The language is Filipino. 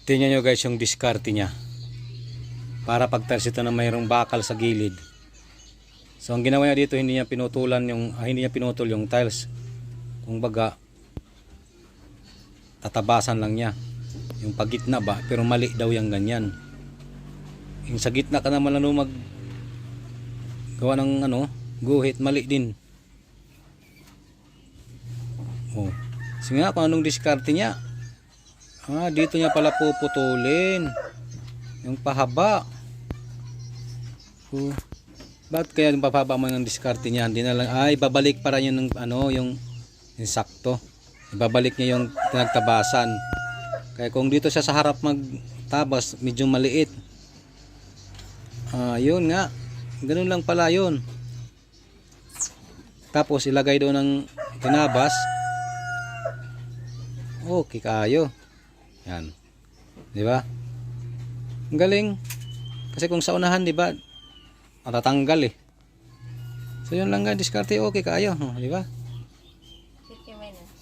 Tingnan nyo guys yung diskarte niya. Para pag-tiles ito na mayroong bakal sa gilid. So ang ginawa niya dito, hindi niya pinutol yung tiles. Kung baga, tatabasan lang niya. Yung pagitna ba, pero mali daw yung ganyan. Yung sa gitna ka naman mag gawa ng guhit, mali din. Oh. Sige nga kung anong diskarte niya. Dito niya pala puputulin yung pahaba. Bakit kaya yung papaba mo yung diskarte niya? Hindi na lang, babalik para yun ng yung sakto. Ibabalik niya yung tinagtabasan. Kaya kung dito siya sa harap magtabas, medyo maliit. Yun nga. Ganun lang pala yun. Tapos ilagay doon ng tinabas. Okay kayo. Yan. 'Di ba? Ang galing. Kasi kung sa unahan, 'di ba? Matatanggal eh. So yun lang nga diskarte, okay kayo, 'di ba? 50 minutes.